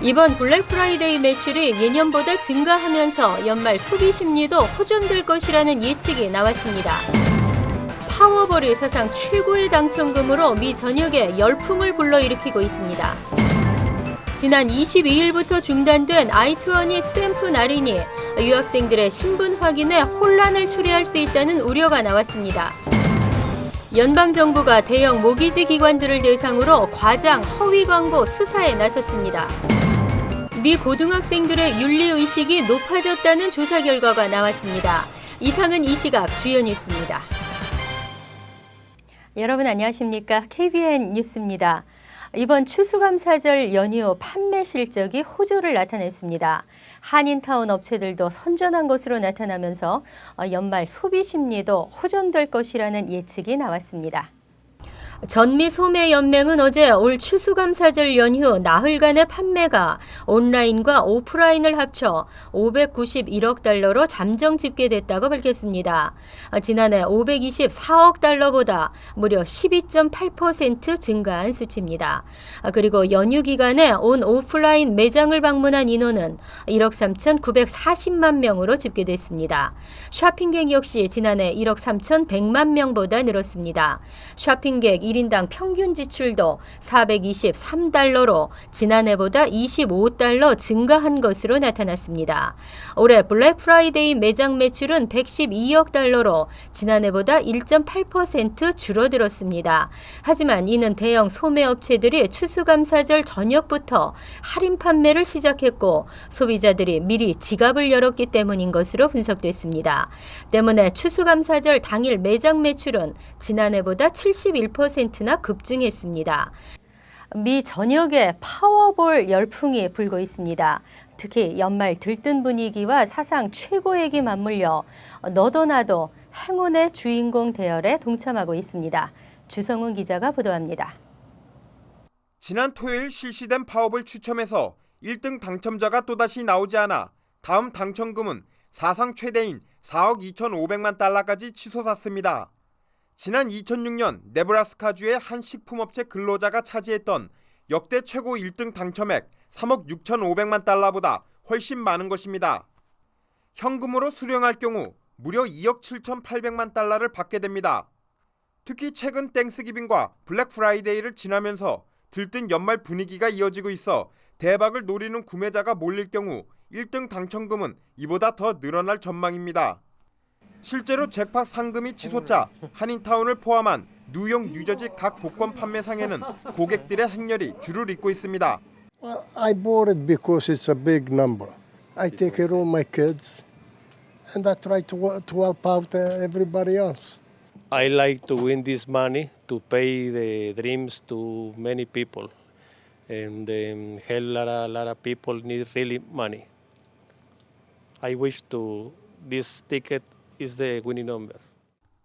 이번 블랙 프라이데이 매출이 예년보다 증가하면서 연말 소비 심리도 호전될 것이라는 예측이 나왔습니다. 파워볼이 사상 최고의 당첨금으로 미 전역에 열풍을 불러일으키고 있습니다. 지난 22일부터 중단된 I-20 스탬프 날인이 유학생들의 신분 확인에 혼란을 초래할 수 있다는 우려가 나왔습니다. 연방정부가 대형 모기지 기관들을 대상으로 과장, 허위 광고 수사에 나섰습니다. 미 고등학생들의 윤리의식이 높아졌다는 조사 결과가 나왔습니다. 이상은 이 시각 주요 뉴스입니다. 여러분 안녕하십니까? KBN 뉴스입니다. 이번 추수감사절 연휴 판매 실적이 호조를 나타냈습니다. 한인타운 업체들도 선전한 것으로 나타나면서 연말 소비 심리도 호전될 것이라는 예측이 나왔습니다. 전미소매연맹은 어제 올 추수감사절 연휴 나흘간의 판매가 온라인과 오프라인을 합쳐 591억 달러로 잠정 집계됐다고 밝혔습니다. 지난해 524억 달러보다 무려 12.8% 증가한 수치입니다. 그리고 연휴 기간에 온 오프라인 매장을 방문한 인원은 1억 3,940만 명으로 집계됐습니다. 쇼핑객 역시 지난해 1억 3,100만 명보다 늘었습니다. 쇼핑객 1인당 평균 지출도 423달러로 지난해보다 25달러 증가한 것으로 나타났습니다. 올해 블랙 프라이데이 매장 매출은 112억 달러로 지난해보다 1.8% 줄어들었습니다. 하지만 이는 대형 소매업체들이 추수감사절 저녁부터 할인 판매를 시작했고 소비자들이 미리 지갑을 열었기 때문인 것으로 분석됐습니다. 때문에 추수감사절 당일 매장 매출은 지난해보다 71%나 급증했습니다. 미 전역에 파워볼 열풍이 불고 있습니다. 특히 연말 들뜬 분위기와 사상 최고액이 맞물려 너도 나도 행운의 주인공 대열에 동참하고 있습니다. 주성훈 기자가 보도합니다. 지난 토요일 실시된 파워볼 추첨에서 1등 당첨자가 또다시 나오지 않아 다음 당첨금은 사상 최대인 4억 2,500만 달러까지 치솟았습니다. 지난 2006년 네브라스카주의 한 식품업체 근로자가 차지했던 역대 최고 1등 당첨액 3억 6,500만 달러보다 훨씬 많은 것입니다. 현금으로 수령할 경우 무려 2억 7,800만 달러를 받게 됩니다. 특히 최근 땡스기빙과 블랙 프라이데이를 지나면서 들뜬 연말 분위기가 이어지고 있어 대박을 노리는 구매자가 몰릴 경우 1등 당첨금은 이보다 더 늘어날 전망입니다. 실제로 잭팟 상금이 치솟자 한인타운을 포함한 뉴욕, 뉴저지 각 복권 판매상에는 고객들의 행렬이 줄을 잇고 있습니다. Well, I bought it because it's a big number. I take care of my kids and I try to help out everybody else. I like to win this money to pay the dreams to many people and help a lot of people need really money. I wish to this ticket is the winning number.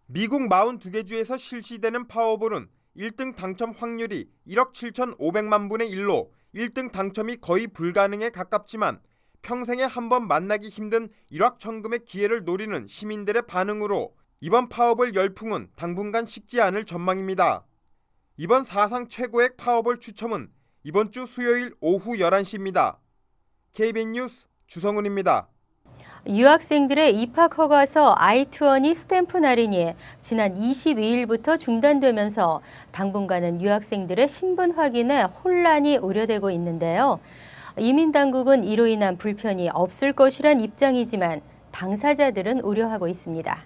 미국 42개 주에서 실시되는 파워볼은 1등 당첨 확률이 1억 7,500만 분의 1로 1등 당첨이 거의 불가능에 가깝지만 평생에 한 번 만나기 힘든 일확천금의 기회를 노리는 시민들의 반응으로 이번 파워볼 열풍은 당분간 식지 않을 전망입니다. 이번 사상 최고액 파워볼 추첨은 이번 주 수요일 오후 11시입니다. KBN 뉴스 주성훈입니다. 유학생들의 입학 허가서 I-20 스탬프 날인이 지난 22일부터 중단되면서 당분간은 유학생들의 신분 확인에 혼란이 우려되고 있는데요. 이민당국은 이로 인한 불편이 없을 것이란 입장이지만 당사자들은 우려하고 있습니다.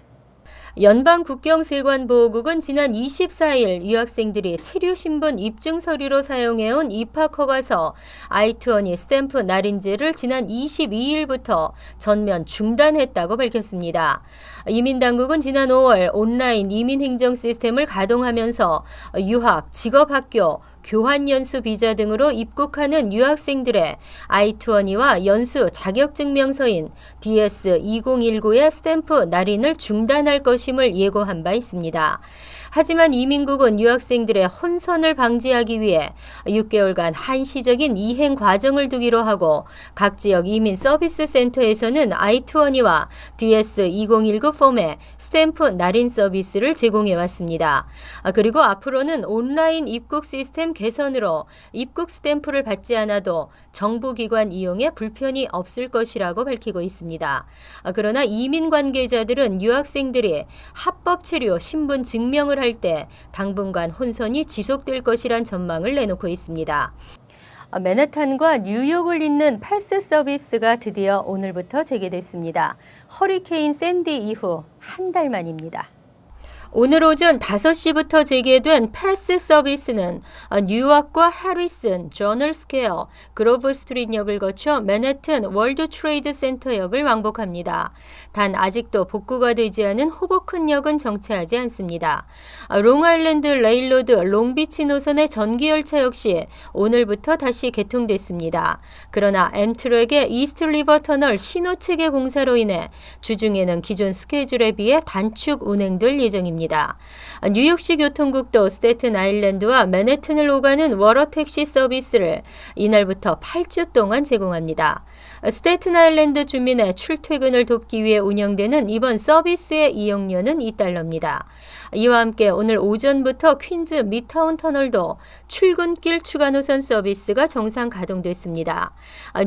연방국경세관보호국은 지난 24일 유학생들이 체류신분 입증 서류로 사용해온 입학허가서 I-20 스탬프 날인제를 지난 22일부터 전면 중단했다고 밝혔습니다. 이민당국은 지난 5월 온라인 이민행정 시스템을 가동하면서 유학, 직업학교, 교환연수 비자 등으로 입국하는 유학생들의 I-20와 연수 자격증명서인 DS-2019의 스탬프 날인을 중단할 것임을 예고한 바 있습니다. 하지만 이민국은 유학생들의 혼선을 방지하기 위해 6개월간 한시적인 이행 과정을 두기로 하고 각 지역 이민 서비스 센터에서는 I-20와 DS-2019 폼의 스탬프 날인 서비스를 제공해왔습니다. 그리고 앞으로는 온라인 입국 시스템 시스템 개선으로 입국 스탬프를 받지 않아도 정부기관 이용에 불편이 없을 것이라고 밝히고 있습니다. 그러나 이민 관계자들은 유학생들이 합법 체류 신분 증명을 할 때 당분간 혼선이 지속될 것이란 전망을 내놓고 있습니다. 맨하탄과 뉴욕을 잇는 패스 서비스가 드디어 오늘부터 재개됐습니다. 허리케인 샌디 이후 한 달 만입니다. 오늘 오전 5시부터 재개된 패스 서비스는 뉴욕과 해리슨, 저널 스퀘어, 그로브 스트리트역을 거쳐 맨해튼 월드 트레이드 센터역을 왕복합니다. 단 아직도 복구가 되지 않은 호보큰역은 정차하지 않습니다. 롱아일랜드 레일로드 롱비치 노선의 전기열차 역시 오늘부터 다시 개통됐습니다. 그러나 엠트랙의 이스트 리버 터널 신호체계 공사로 인해 주중에는 기존 스케줄에 비해 단축 운행될 예정입니다. 뉴욕시 교통국도 스태튼 아일랜드와 맨해튼을 오가는 워러 택시 서비스를 이날부터 8주 동안 제공합니다. 스태튼 아일랜드 주민의 출퇴근을 돕기 위해 운영되는 이번 서비스의 이용료는 $2입니다. 이와 함께 오늘 오전부터 퀸즈 미드타운 터널도 출근길 추가 노선 서비스가 정상 가동됐습니다.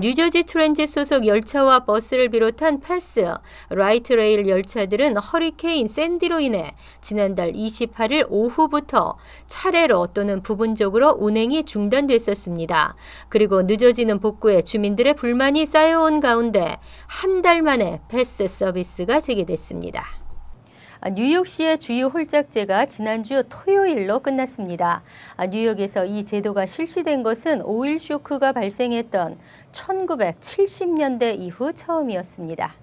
뉴저지 트랜짓 소속 열차와 버스를 비롯한 패스, 라이트 레일 열차들은 허리케인 샌디로 인해 지난달 28일 오후부터 차례로 또는 부분적으로 운행이 중단됐었습니다. 그리고 늦어지는 복구에 주민들의 불만이 쌓여온 가운데 한 달 만에 패스 서비스가 재개됐습니다. 뉴욕시의 주요 홀짝제가 지난주 토요일로 끝났습니다. 뉴욕에서 이 제도가 실시된 것은 오일 쇼크가 발생했던 1970년대 이후 처음이었습니다.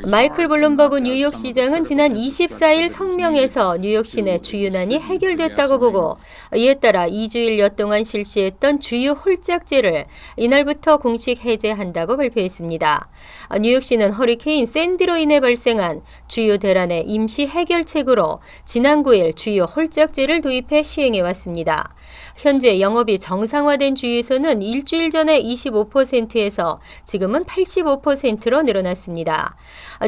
마이클 블룸버그 뉴욕시장은 지난 24일 성명에서 뉴욕시 내 주유난이 해결됐다고 보고 이에 따라 2주일여 동안 실시했던 주유 홀짝제를 이날부터 공식 해제한다고 발표했습니다. 뉴욕시는 허리케인 샌디로 인해 발생한 주유 대란의 임시 해결책으로 지난 9일 주유 홀짝제를 도입해 시행해왔습니다. 현재 영업이 정상화된 주유소는 일주일 전에 25%에서 지금은 85%로 늘어났습니다.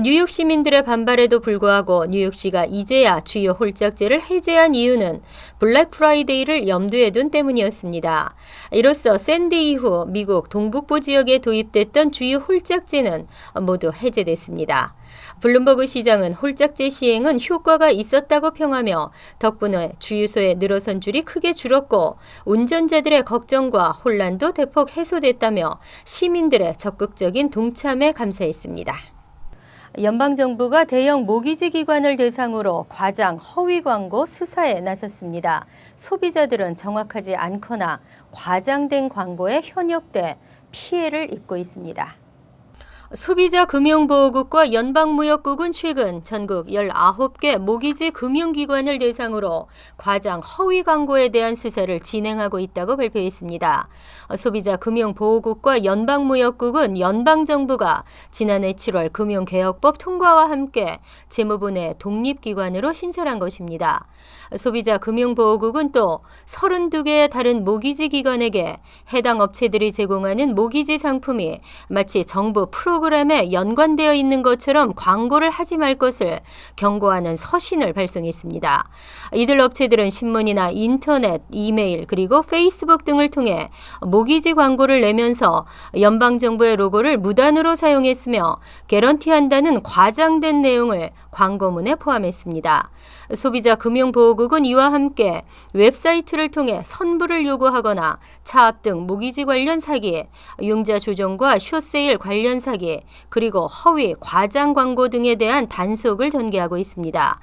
뉴욕 시민들의 반발에도 불구하고 뉴욕시가 이제야 주요 홀짝제를 해제한 이유는 블랙 프라이데이를 염두에 둔 때문이었습니다. 이로써 샌디 이후 미국 동북부 지역에 도입됐던 주요 홀짝제는 모두 해제됐습니다. 블룸버그 시장은 홀짝제 시행은 효과가 있었다고 평하며 덕분에 주유소에 늘어선 줄이 크게 줄었고 운전자들의 걱정과 혼란도 대폭 해소됐다며 시민들의 적극적인 동참에 감사했습니다. 연방정부가 대형 모기지 기관을 대상으로 과장 허위 광고 수사에 나섰습니다. 소비자들은 정확하지 않거나 과장된 광고에 현혹돼 피해를 입고 있습니다. 소비자금융보호국과 연방무역국은 최근 전국 19개 모기지 금융기관을 대상으로 과장 허위 광고에 대한 수사를 진행하고 있다고 발표했습니다. 소비자금융보호국과 연방무역국은 연방정부가 지난해 7월 금융개혁법 통과와 함께 재무부 내 독립기관으로 신설한 것입니다. 소비자금융보호국은 또 32개의 다른 모기지 기관에게 해당 업체들이 제공하는 모기지 상품이 마치 정부 프로그램에 연관되어 있는 것처럼 광고를 하지 말 것을 경고하는 서신을 발송했습니다. 이들 업체들은 신문이나 인터넷, 이메일 그리고 페이스북 등을 통해 모기지 광고를 내면서 연방정부의 로고를 무단으로 사용했으며 개런티한다는 과장된 내용을 광고문에 포함했습니다. 소비자금융보호국은 이와 함께 웹사이트를 통해 선불을 요구하거나 차압 등 모기지 관련 사기, 융자 조정과 숏세일 관련 사기, 그리고 허위, 과장 광고 등에 대한 단속을 전개하고 있습니다.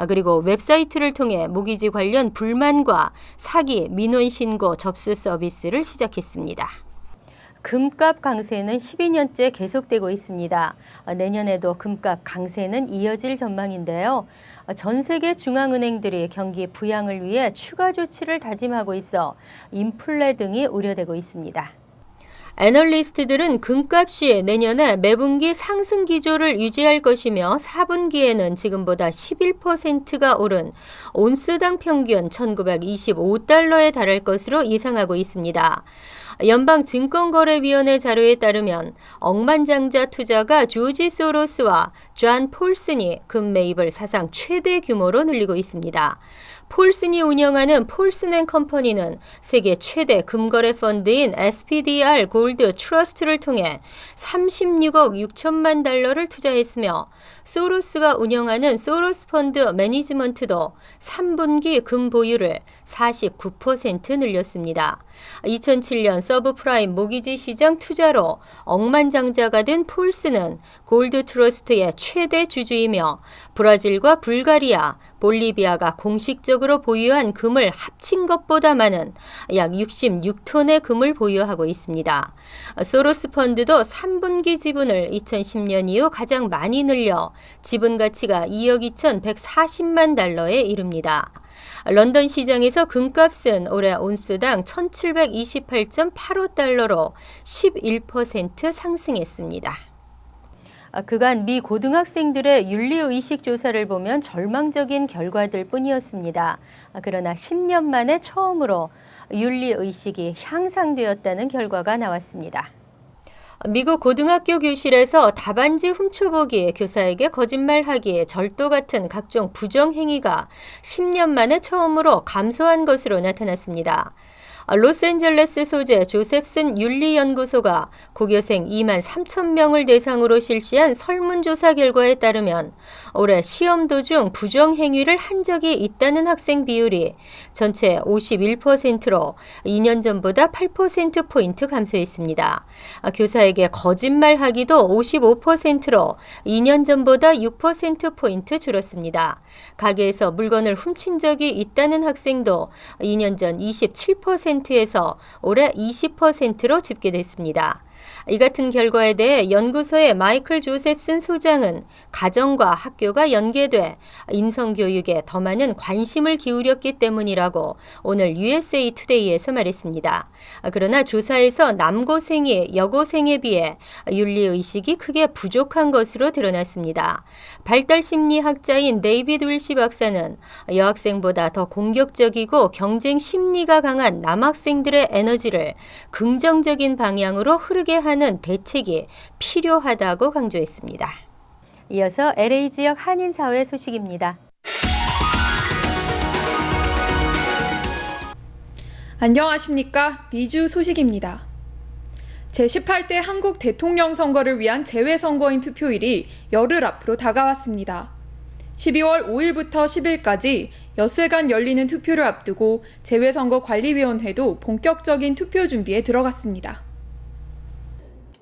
그리고 웹사이트를 통해 모기지 관련 불만과 사기, 민원 신고 접수 서비스를 시작했습니다. 금값 강세는 12년째 계속되고 있습니다. 내년에도 금값 강세는 이어질 전망인데요. 전 세계 중앙은행들이 경기 부양을 위해 추가 조치를 다짐하고 있어 인플레 등이 우려되고 있습니다. 애널리스트들은 금값이 내년에 매분기 상승 기조를 유지할 것이며 4분기에는 지금보다 11%가 오른 온스당 평균 1925달러에 달할 것으로 예상하고 있습니다. 연방증권거래위원회 자료에 따르면 억만장자 투자가 조지 소로스와 존 폴슨이 금 매입을 사상 최대 규모로 늘리고 있습니다. 폴슨이 운영하는 폴슨 앤 컴퍼니는 세계 최대 금거래 펀드인 SPDR 골드 트러스트를 통해 36억 6천만 달러를 투자했으며 소로스가 운영하는 소로스 펀드 매니지먼트도 3분기 금 보유를 49% 늘렸습니다. 2007년 서브프라임 모기지 시장 투자로 억만장자가 된 폴슨은 골드 트러스트의 최대 주주이며 브라질과 불가리아, 볼리비아가 공식적으로 보유한 금을 합친 것보다 많은 약 66톤의 금을 보유하고 있습니다. 소로스 펀드도 3분기 지분을 2010년 이후 가장 많이 늘려 지분 가치가 2억 2,140만 달러에 이릅니다. 런던 시장에서 금값은 올해 온스당 1,728.85달러로 11% 상승했습니다. 그간 미 고등학생들의 윤리의식 조사를 보면 절망적인 결과들 뿐이었습니다. 그러나 10년 만에 처음으로 윤리의식이 향상되었다는 결과가 나왔습니다. 미국 고등학교 교실에서 답안지 훔쳐보기, 교사에게 거짓말하기, 절도 같은 각종 부정행위가 10년 만에 처음으로 감소한 것으로 나타났습니다. 로스앤젤레스 소재 조셉슨 윤리연구소가 고교생 2만 3천 명을 대상으로 실시한 설문조사 결과에 따르면 올해 시험 도중 부정행위를 한 적이 있다는 학생 비율이 전체 51%로 2년 전보다 8%포인트 감소했습니다. 교사에게 거짓말하기도 55%로 2년 전보다 6%포인트 줄었습니다. 가게에서 물건을 훔친 적이 있다는 학생도 2년 전 27%에서 올해 20%로 집계됐습니다. 이 같은 결과에 대해 연구소의 마이클 조셉슨 소장은 가정과 학교가 연계돼 인성교육에 더 많은 관심을 기울였기 때문이라고 오늘 USA 투데이에서 말했습니다. 그러나 조사에서 남고생이 여고생에 비해 윤리의식이 크게 부족한 것으로 드러났습니다. 발달심리학자인 데이비드 윌시 박사는 여학생보다 더 공격적이고 경쟁 심리가 강한 남학생들의 에너지를 긍정적인 방향으로 흐르게 하는 대책이 필요하다고 강조했습니다. 이어서 LA 지역 한인사회 소식입니다. 안녕하십니까. 미주 소식입니다. 제18대 한국 대통령 선거를 위한 재외선거인 투표일이 열흘 앞으로 다가왔습니다. 12월 5일부터 10일까지 엿새간 열리는 투표를 앞두고 재외선거관리위원회도 본격적인 투표 준비에 들어갔습니다.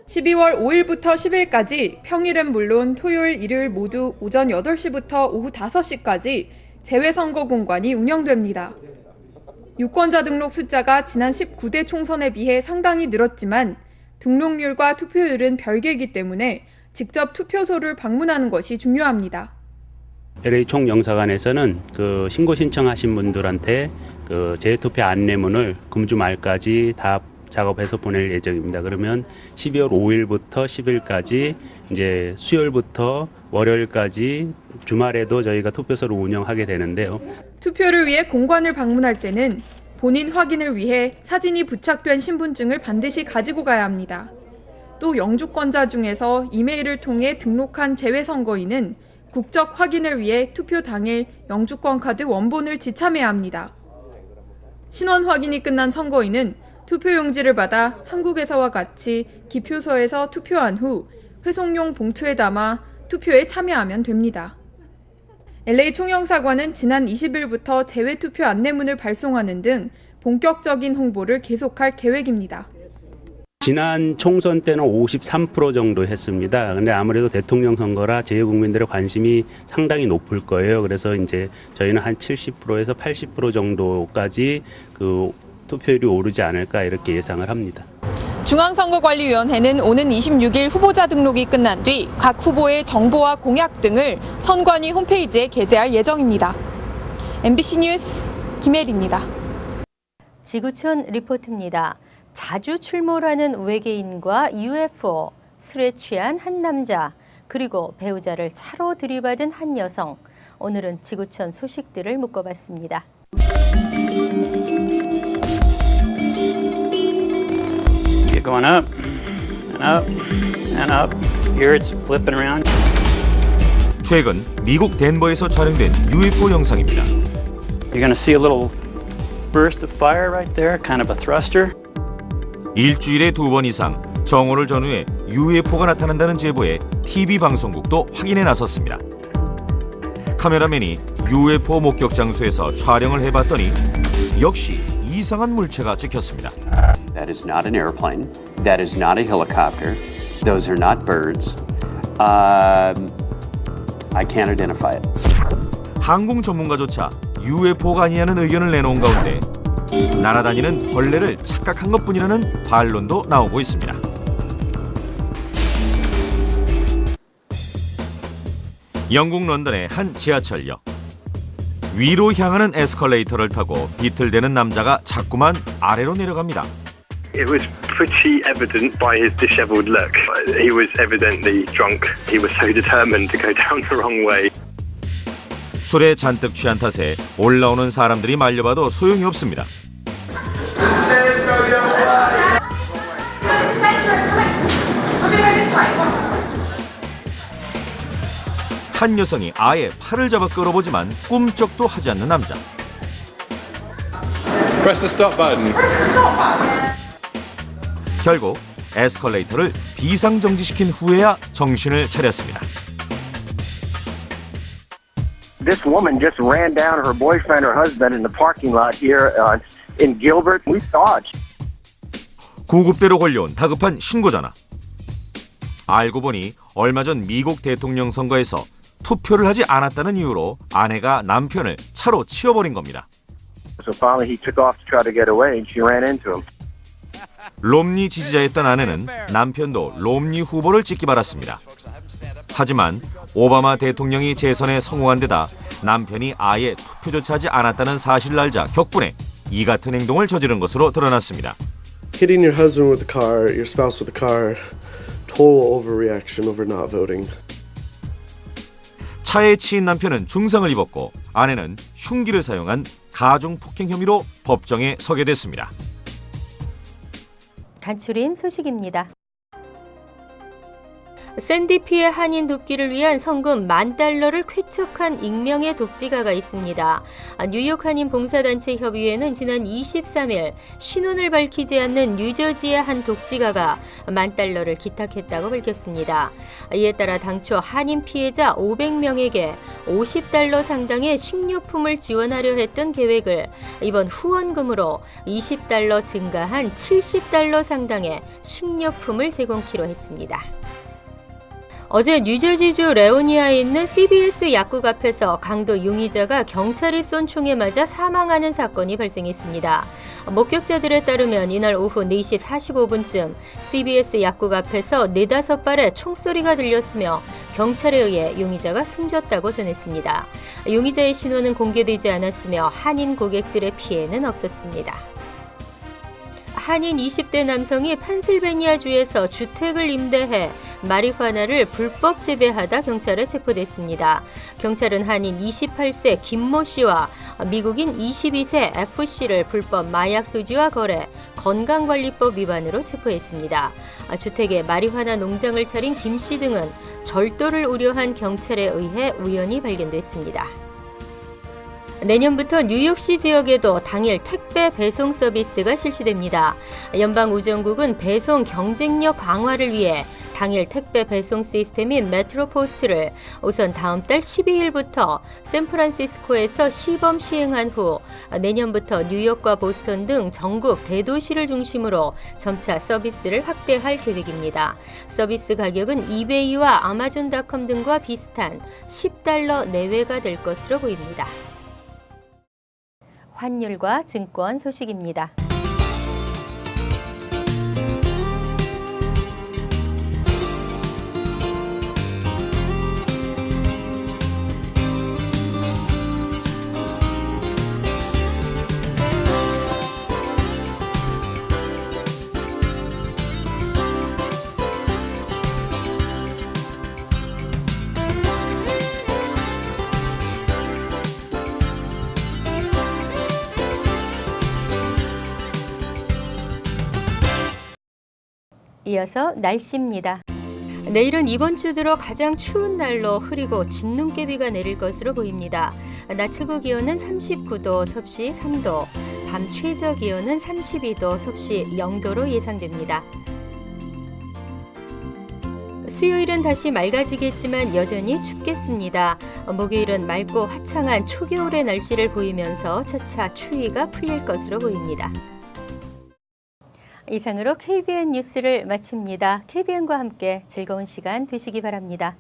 12월 5일부터 10일까지 평일은 물론 토요일, 일요일 모두 오전 8시부터 오후 5시까지 재외선거 공관이 운영됩니다. 유권자 등록 숫자가 지난 19대 총선에 비해 상당히 늘었지만 등록률과 투표율은 별개이기 때문에 직접 투표소를 방문하는 것이 중요합니다. LA 총영사관에서는 신고 신청하신 분들한테 재투표 안내문을 금주 말까지 다 작업해서 보낼 예정입니다. 그러면 12월 5일부터 10일까지 이제 수요일부터 월요일까지 주말에도 저희가 투표소를 운영하게 되는데요. 투표를 위해 공관을 방문할 때는 본인 확인을 위해 사진이 부착된 신분증을 반드시 가지고 가야 합니다. 또 영주권자 중에서 이메일을 통해 등록한 재외선거인은 국적 확인을 위해 투표 당일 영주권 카드 원본을 지참해야 합니다. 신원 확인이 끝난 선거인은 투표용지를 받아 한국에서와 같이 기표소에서 투표한 후 회송용 봉투에 담아 투표에 참여하면 됩니다. LA 총영사관은 지난 20일부터 재외투표 안내문을 발송하는 등 본격적인 홍보를 계속할 계획입니다. 지난 총선 때는 53% 정도 했습니다. 근데 아무래도 대통령 선거라 재외국민들의 관심이 상당히 높을 거예요. 그래서 이제 저희는 한 70%에서 80% 정도까지 투표율이 오르지 않을까 이렇게 예상을 합니다. 중앙선거관리위원회는 오는 26일 후보자 등록이 끝난 뒤 각 후보의 정보와 공약 등을 선관위 홈페이지에 게재할 예정입니다. MBC 뉴스 김혜리입니다. 지구촌 리포트입니다. 자주 출몰하는 외계인과 UFO, 술에 취한 한 남자, 그리고 배우자를 차로 들이받은 한 여성. 오늘은 지구촌 소식들을 묶어봤습니다. Keep going up and up and up. Here it's flipping around. 최근 미국 덴버에서 촬영된 UFO 영상입니다. You're going to see a little burst of fire right there, kind of a thruster. 일주일에 2번 이상 정오를 전후에 UFO가 나타난다는 제보에 TV 방송국도 확인에 나섰습니다. 카메라맨이 UFO 목격 장소에서 촬영을 해봤더니 역시 이상한 물체가 찍혔습니다. That is not an airplane. That is not a helicopter. Those are not birds. I can't identify it. 항공 전문가조차 UFO가 아니냐는 의견을 내놓은 가운데 날아다니는 벌레를 착각한 것뿐이라는 반론도 나오고 있습니다. 영국 런던의 한 지하철역. 위로 향하는 에스컬레이터를 타고 비틀대는 남자가 자꾸만 아래로 내려갑니다. It was pretty evident by his disheveled look. He was evidently drunk. He was so determined to go down the wrong way. 술에 잔뜩 취한 탓에 올라오는 사람들이 말려봐도 소용이 없습니다. 한 여성이 아예 팔을 잡아 끌어보지만 꿈쩍도 하지 않는 남자. Press the stop button. 결국 에스컬레이터를 비상정지시킨 후에야 정신을 차렸습니다. This woman just ran down her boyfriend or husband in the parking lot here in Gilbert. We thought. 구급대로 걸려온 다급한 신고전화. 알고 보니 얼마 전 미국 대통령 선거에서 투표를 하지 않았다는 이유로 아내가 남편을 차로 치워버린 겁니다. So finally he took off to try to get away and she ran into him. 롬니 지지자였던 아내는 남편도 롬니 후보를 찍기 바랐습니다. 하지만 오바마 대통령이 재선에 성공한 데다 남편이 아예 투표조차 하지 않았다는 사실을 알자 격분해 이 같은 행동을 저지른 것으로 드러났습니다. Hitting your husband with the car, your spouse with the car, total overreaction over not voting. 차에 치인 남편은 중상을 입었고 아내는 흉기를 사용한 가중폭행 혐의로 법정에 서게 됐습니다. 간추린 소식입니다. 샌디 피해 한인 돕기를 위한 성금 $10,000를 쾌척한 익명의 독지가가 있습니다. 뉴욕 한인 봉사단체 협의회는 지난 23일 신원을 밝히지 않는 뉴저지의 한 독지가가 $10,000를 기탁했다고 밝혔습니다. 이에 따라 당초 한인 피해자 500명에게 $50 상당의 식료품을 지원하려 했던 계획을 이번 후원금으로 $20 증가한 $70 상당의 식료품을 제공키로 했습니다. 어제 뉴저지주 레오니아에 있는 CBS 약국 앞에서 강도 용의자가 경찰이 쏜 총에 맞아 사망하는 사건이 발생했습니다. 목격자들에 따르면 이날 오후 4시 45분쯤 CBS 약국 앞에서 4-5발의 총소리가 들렸으며 경찰에 의해 용의자가 숨졌다고 전했습니다. 용의자의 신원은 공개되지 않았으며 한인 고객들의 피해는 없었습니다. 한인 20대 남성이 펜실베니아주에서 주택을 임대해 마리화나를 불법 재배하다 경찰에 체포됐습니다. 경찰은 한인 28세 김모 씨와 미국인 22세 F씨를 불법 마약 소지와 거래, 건강관리법 위반으로 체포했습니다. 주택에 마리화나 농장을 차린 김 씨 등은 절도를 우려한 경찰에 의해 우연히 발견됐습니다. 내년부터 뉴욕시 지역에도 당일 택배 배송 서비스가 실시됩니다. 연방우정국은 배송 경쟁력 강화를 위해 당일 택배 배송 시스템인 메트로포스트를 우선 다음 달 12일부터 샌프란시스코에서 시범 시행한 후 내년부터 뉴욕과 보스턴 등 전국 대도시를 중심으로 점차 서비스를 확대할 계획입니다. 서비스 가격은 이베이와 아마존닷컴 등과 비슷한 $10 내외가 될 것으로 보입니다. 환율과 증권 소식입니다. 이어서 날씨입니다. 내일은 이번 주 들어 가장 추운 날로 흐리고 진눈깨비가 내릴 것으로 보입니다. 낮 최고 기온은 39도, 섭씨 3도, 밤 최저 기온은 32도, 섭씨 0도로 예상됩니다. 수요일은 다시 맑아지겠지만 여전히 춥겠습니다. 목요일은 맑고 화창한 초겨울의 날씨를 보이면서 차차 추위가 풀릴 것으로 보입니다. 이상으로 KBN 뉴스를 마칩니다. KBN과 함께 즐거운 시간 되시기 바랍니다.